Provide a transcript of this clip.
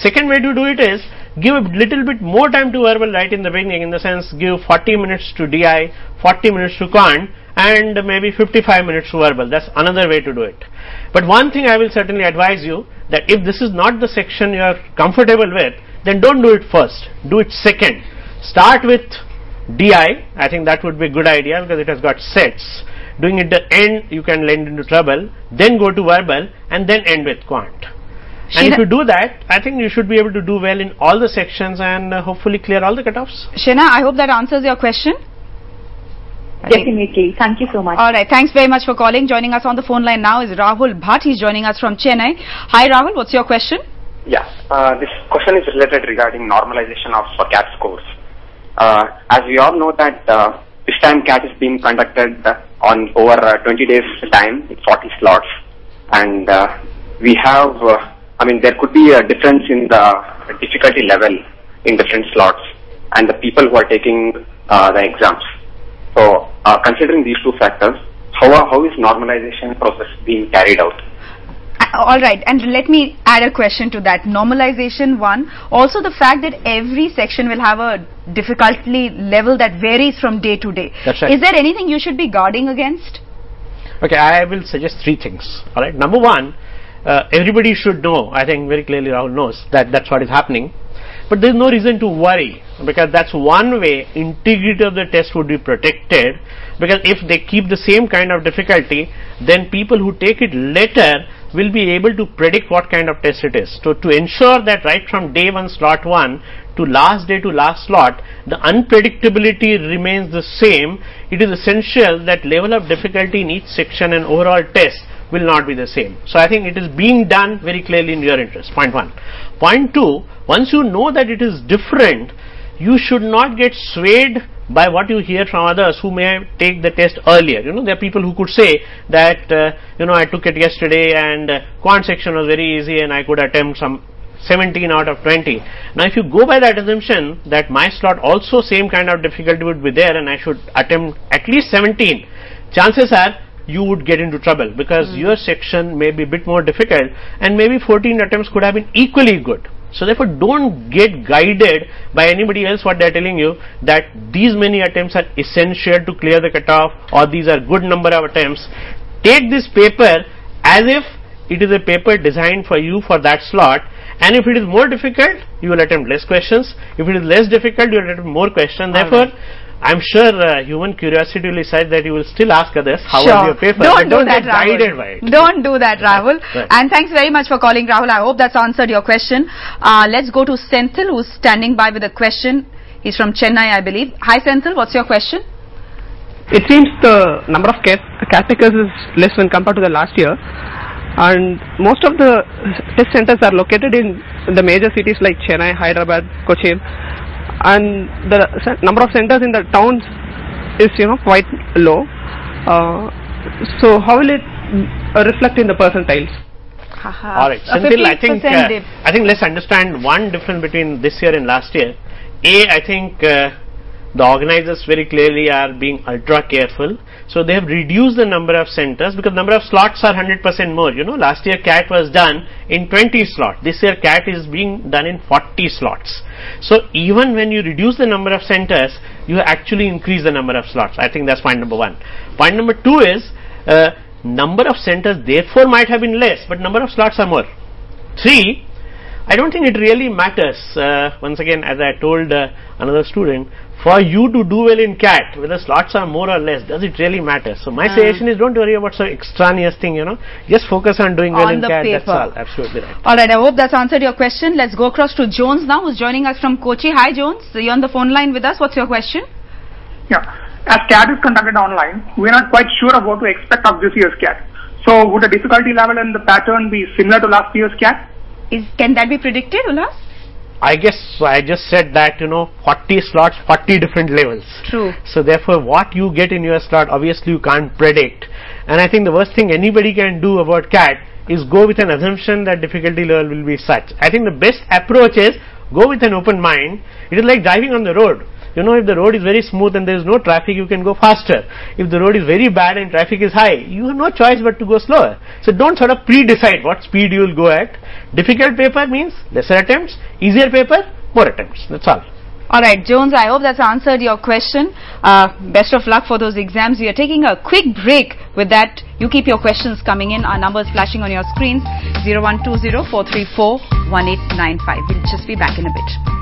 Second way to do it is give a little bit more time to verbal right in the beginning, in the sense give 40 minutes to DI, 40 minutes to quant, and maybe 55 minutes to verbal. That's another way to do it. But one thing I will certainly advise you, that if this is not the section you are comfortable with, then don't do it first, do it second. Start with DI, I think that would be a good idea because it has got sets. Doing it at the end, you can land into trouble, then go to verbal and then end with quant. And if you do that, I think you should be able to do well in all the sections and hopefully clear all the cutoffs. Sheena, I hope that answers your question. Definitely. Thank you so much. Alright, thanks very much for calling. Joining us on the phone line now is Rahul Bhatt. He's joining us from Chennai. Hi Rahul, what's your question? Yeah, this question is related regarding normalization of CAT scores. As we all know that this time CAT is being conducted on over 20 days time, 40 slots, and we have, there could be a difference in the difficulty level in different slots and the people who are taking the exams. So, considering these two factors, how is normalization process being carried out? Alright, and let me add a question to that. Normalization one, also the fact that every section will have a difficulty level that varies from day to day. That's right. Is there anything you should be guarding against? Okay, I will suggest three things. Alright, number one, everybody should know, I think very clearly Rahul knows that that's what is happening. But there is no reason to worry, because that's one way integrity of the test would be protected, because if they keep the same kind of difficulty, then people who take it later will be able to predict what kind of test it is. So to ensure that right from day 1 slot 1 to last day to last slot, the unpredictability remains the same, it is essential that level of difficulty in each section and overall test will not be the same. So I think it is being done very clearly in your interest, point one. Point two, once you know that it is different, you should not get swayed by what you hear from others who may take the test earlier. There are people who could say that, I took it yesterday and quant section was very easy and I could attempt some 17 out of 20. Now if you go by that assumption that my slot also same kind of difficulty would be there and I should attempt at least 17, chances are you would get into trouble, because your section may be a bit more difficult and maybe 14 attempts could have been equally good. So therefore don't get guided by anybody else what they are telling you that these many attempts are essential to clear the cutoff or these are good number of attempts. Take this paper as if it is a paper designed for you for that slot, and if it is more difficult you will attempt less questions, if it is less difficult you will attempt more questions. Therefore I'm sure human curiosity will decide that you will still ask others how was your paper. Don't do that, get guided by it. Don't do that, Rahul. Right. And thanks very much for calling, Rahul. I hope that's answered your question. Let's go to Senthil, who's standing by with a question. He's from Chennai, I believe. Hi Senthil, what's your question? It seems the number of CAT takers is less when compared to the last year, and most of the test centers are located in the major cities like Chennai, Hyderabad, Cochin, and the number of centers in the towns is quite low. So how will it reflect in the percentiles? Alright, Senthil, I think let's understand one difference between this year and last year. I think the organizers very clearly are being ultra careful, so they have reduced the number of centers because number of slots are 100% more. Last year CAT was done in 20 slots, this year CAT is being done in 40 slots. So even when you reduce the number of centers, you actually increase the number of slots. I think that's point number one. Point number two is number of centers therefore might have been less, but number of slots are more. Three, I don't think it really matters. Once again, as I told another student, for you to do well in CAT, whether slots are more or less, does it really matter? So my suggestion is don't worry about some extraneous thing, just focus on doing well in CAT, that's all. Absolutely right. Alright, I hope that's answered your question. Let's go across to Jones now, who's joining us from Kochi. Hi Jones, you're on the phone line with us. What's your question? Yeah, as CAT is conducted online, we're not quite sure of what to expect of this year's CAT. So would the difficulty level and the pattern be similar to last year's CAT? Can that be predicted, Ulhas? I guess I just said that 40 slots, 40 different levels. True. So therefore what you get in your slot obviously you can't predict, and I think the worst thing anybody can do about CAT is go with an assumption that difficulty level will be such. I think the best approach is go with an open mind. It is like driving on the road. You know, if the road is very smooth and there is no traffic, you can go faster. If the road is very bad and traffic is high, you have no choice but to go slower. So don't sort of pre-decide what speed you will go at. Difficult paper means lesser attempts, easier paper, more attempts. That's all. Alright, Jones, I hope that's answered your question. Best of luck for those exams. We are taking a quick break. With that, you keep your questions coming in. Our numbers flashing on your screens, 0120 434 1895. We'll just be back in a bit.